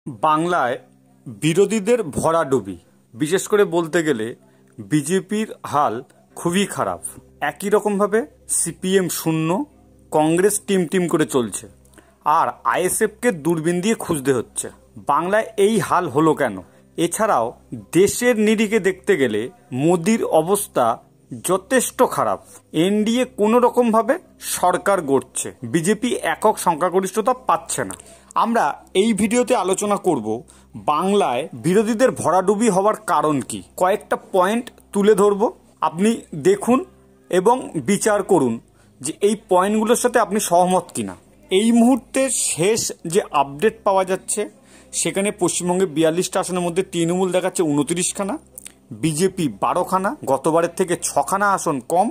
বাংলায় বিরোধীদের ভরাডুবি, বিশেষ করে বলতে গেলে বিজেপির হাল খুবই খারাপ। একই রকমভাবে সিপিএম শূন্য, কংগ্রেস টিম করে চলছে, আর আইএসএফকে দূরবীন দিয়ে খুঁজতে হচ্ছে। বাংলায় এই হাল হলো কেন? এছাড়াও দেশের নিরিখে দেখতে গেলে মোদির অবস্থা যথেষ্ট খারাপ। এনডিএ কোনো রকমভাবে সরকার গড়ছে, বিজেপি একক সংখ্যাগরিষ্ঠতা পাচ্ছে না। আমরা এই ভিডিওতে আলোচনা করব বাংলায় বিরোধীদের ভরাডুবি হওয়ার কারণ কি। কয়েকটা পয়েন্ট তুলে ধরব, আপনি দেখুন এবং বিচার করুন যে এই পয়েন্টগুলোর সাথে আপনি সহমত কিনা। এই মুহূর্তে শেষ যে আপডেট পাওয়া যাচ্ছে, সেখানে পশ্চিমবঙ্গে 42টা আসনের মধ্যে তৃণমূল দেখাচ্ছে 29খানা, বিজেপি 12খানা, গতবারের থেকে 6খানা আসন কম,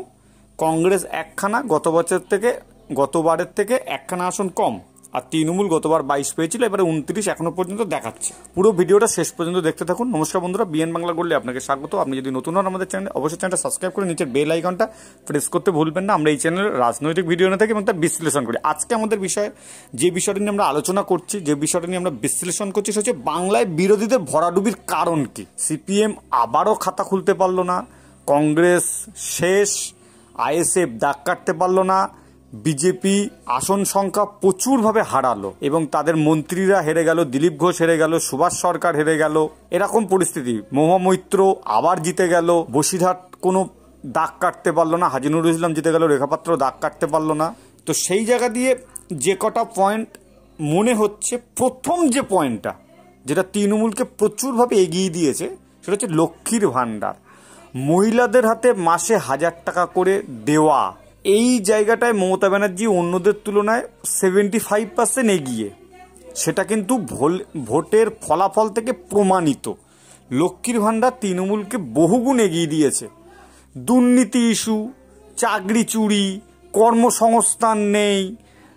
কংগ্রেস 1খানা, গতবারের থেকে 1খানা আসন কম, আর তৃণমূল গতবার 22 পেয়েছিল, এবারে 29 এখনো পর্যন্ত দেখাচ্ছে। পুরো ভিডিওটা শেষ পর্যন্ত দেখতে থাকুন। নমস্কার বন্ধুরা, বিএন বাংলা করলে আপনাকে স্বাগত। আপনি যদি নতুন হন আমাদের চ্যানেলে, অবশ্যই চ্যানেলটা সাবস্ক্রাইব করে নিচের বেল আইকনটা প্রেস করতে ভুলবেন না। আমরা এই চ্যানেলে রাজনৈতিক ভিডিও না থাকি এবং তার বিশ্লেষণ করি। আজকে আমাদের যে বিষয়টা নিয়ে আমরা আলোচনা করছি, যে বিষয়টা নিয়ে আমরা বিশ্লেষণ করছি, সেটা হচ্ছে বাংলায় বিরোধীদের ভরাডুবির কারণ কি। সিপিএম আবারও খাতা খুলতে পারলো না, কংগ্রেস শেষ, আইএসএফ দাগ কাটতে পারলো না, বিজেপি আসন সংখ্যা প্রচুরভাবে হারালো এবং তাদের মন্ত্রীরা হেরে গেল, দিলীপ ঘোষ হেরে গেল, সুভাষ সরকার হেরে গেল, এরকম পরিস্থিতি। মহামৈত্র আবার জিতে গেল, বসিরহাট কোনো দাগ কাটতে পারলো না, হাজি নুরুল ইসলাম জিতে গেল, রেখাপাত্র দাগ কাটতে পারলো না। তো সেই জায়গা দিয়ে যে কটা পয়েন্ট মনে হচ্ছে, প্রথম যে পয়েন্টটা যেটা তৃণমূলকে প্রচুরভাবে এগিয়ে দিয়েছে, সেটা হচ্ছে লক্ষ্মীর ভাণ্ডার। মহিলাদের হাতে মাসে 1000 টাকা করে দেওয়া, এই জায়গাটায় মমতা ব্যানার্জি অন্যদের তুলনায় 75% এগিয়ে। সেটা কিন্তু ভোটের ফলাফল থেকে প্রমাণিত। লক্ষ্মীর ভাণ্ডার তৃণমূলকে বহুগুণ এগিয়ে দিয়েছে। দুর্নীতি ইস্যু, চাকরি চুরি, কর্মসংস্থান নেই,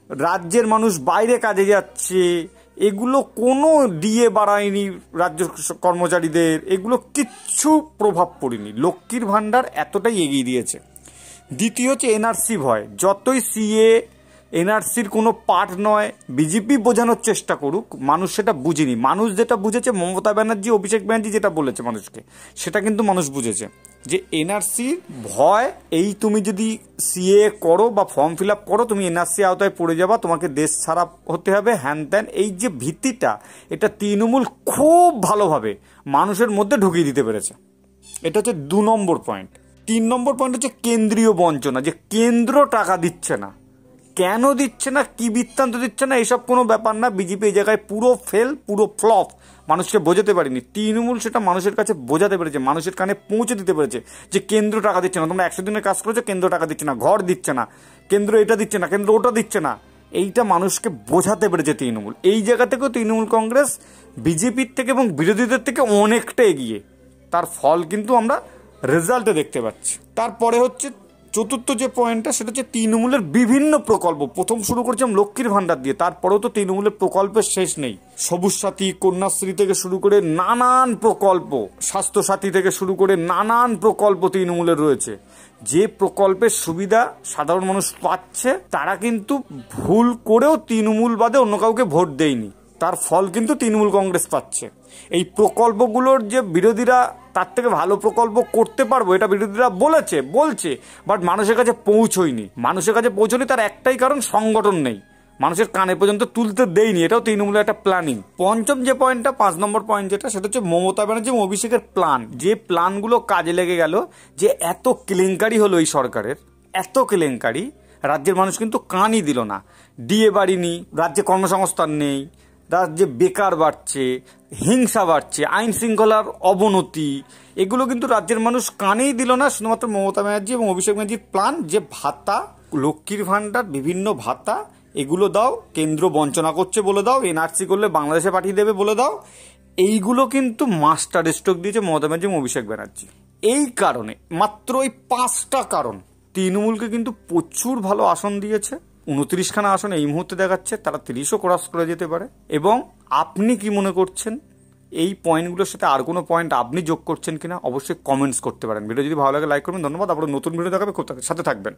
রাজ্যের মানুষ বাইরে কাজে যাচ্ছে, এগুলো কোনো দিয়ে বাড়ায়নি রাজ্য কর্মচারীদের, এগুলো কিচ্ছু প্রভাব পড়েনি। লক্ষ্মীর ভাণ্ডার এতটাই এগিয়ে দিয়েছে। দ্বিতীয় হচ্ছে এনআরসি ভয়। যতই সিএ এনআরসির কোনো পার্ট নয়, বিজেপি বোঝানোর চেষ্টা করুক, মানুষ সেটা বুঝেনি। মানুষ যেটা বুঝেছে, মমতা ব্যানার্জি, অভিষেক ব্যানার্জি যেটা বলেছে মানুষকে, সেটা কিন্তু মানুষ বুঝেছে যে এনআরসির ভয়, এই তুমি যদি সিএ করো বা ফর্ম ফিল আপ করো, তুমি এনআরসি আওতায় পড়ে যাবা, তোমাকে দেশ ছাড়া হতে হবে, হ্যান ত্যান। এই যে ভীতিটা, এটা তৃণমূল খুব ভালোভাবে মানুষের মধ্যে ঢুকিয়ে দিতে পেরেছে। এটা হচ্ছে 2 নম্বর পয়েন্ট। 3 নম্বর পয়েন্ট হচ্ছে কেন্দ্রীয় বঞ্চনা, যে কেন্দ্র টাকা দিচ্ছে না। কেন দিচ্ছে না, কি বৃত্তান্ত দিচ্ছে না, এসব কোনো ব্যাপার না। বিজেপি এই জায়গায় পুরো ফেল, পুরো ফ্লপ, মানুষকে বোঝাতে পারেনি। তৃণমূল সেটা মানুষের কাছে বোঝাতে পেরেছে, মানুষের কানে পৌঁছে দিতে পেরেছে যে কেন্দ্র টাকা দিচ্ছে না। তোমরা 100 দিনের কাজ করেছো, কেন্দ্র টাকা দিচ্ছে না, ঘর দিচ্ছে না, কেন্দ্র এটা দিচ্ছে না, কেন্দ্র ওটা দিচ্ছে না। এইটা মানুষকে বোঝাতে পেরেছে তৃণমূল। এই জায়গা থেকেও তৃণমূল কংগ্রেস বিজেপির থেকে এবং বিরোধীদের থেকে অনেকটা এগিয়ে। তার ফল কিন্তু আমরা রেজাল্টে দেখতে পাচ্ছি। তারপরে হচ্ছে চতুর্থ যে পয়েন্টটা, সেটা হচ্ছে তৃণমূলের বিভিন্ন প্রকল্প। প্রথম শুরু করেছিলাম লক্ষ্মীর ভাণ্ডার দিয়ে, তারপরেও তো তৃণমূলের প্রকল্পের শেষ নেই। সবুজ সাথী, কন্যাশ্রী থেকে শুরু করে নানান প্রকল্প, স্বাস্থ্যসাথী থেকে শুরু করে নানান প্রকল্প তৃণমূলের রয়েছে। যে প্রকল্পের সুবিধা সাধারণ মানুষ পাচ্ছে, তারা কিন্তু ভুল করেও তৃণমূল বাদে অন্য কাউকে ভোট দেয়নি। তার ফল কিন্তু তৃণমূল কংগ্রেস পাচ্ছে। এই প্রকল্পগুলোর যে বিরোধীরা তার থেকে ভালো প্রকল্প করতে পারবো, এটা বিরোধীরা বলছে, বাট মানুষের কাছে পৌঁছয়নি। তার একটাই কারণ, সংগঠন নেই, মানুষের কানে পর্যন্ত তুলতে দেয়নি। এটাও তৃণমূলের একটা প্ল্যানিং। পঞ্চম যে পয়েন্টটা, 5 নম্বর পয়েন্ট যেটা, সেটা হচ্ছে মমতা ব্যানার্জি এবং অভিষেকের প্ল্যান। যে প্ল্যানগুলো কাজে লেগে গেল, যে এত কেলেঙ্কারি হলো এই সরকারের, এত কেলেঙ্কারি, রাজ্যের মানুষ কিন্তু কানই দিল না। ডিএ বাড়িনি, রাজ্যে কর্মসংস্থান নেই, রাজ্যে বেকার বাড়ছে, হিংসা বাড়ছে, আইন শৃঙ্খলার অবনতি, এগুলো কিন্তু রাজ্যের মানুষ কানেই দিল না। শুধুমাত্র মমতা ব্যানার্জি এবং অভিষেক ব্যানার্জির প্ল্যান, যে ভাতা, লক্ষ্মীর ভাণ্ডার, বিভিন্ন ভাতা, এগুলো দাও, কেন্দ্র বঞ্চনা করছে বলে দাও, এনআরসি করলে বাংলাদেশে পাঠিয়ে দেবে বলে দাও, এইগুলো কিন্তু মাস্টার স্ট্রোক দিয়েছে মমতা ব্যানার্জি এবং অভিষেক ব্যানার্জি। এই কারণে, মাত্র এই 5টা কারণ, তৃণমূলকে কিন্তু প্রচুর ভালো আসন দিয়েছে। 29খানা আসন এই মুহূর্তে দেখাচ্ছে, তারা 30ও ক্রস করে যেতে পারে। এবং আপনি কি মনে করছেন, এই পয়েন্টগুলোর সাথে আর কোনো পয়েন্ট আপনি যোগ করছেন কিনা, অবশ্যই কমেন্টস করতে পারেন। ভিডিও যদি ভালো লাগে লাইক করবেন। ধন্যবাদ। আবার নতুন ভিডিও দেখাবে, খুব সাথে থাকবেন।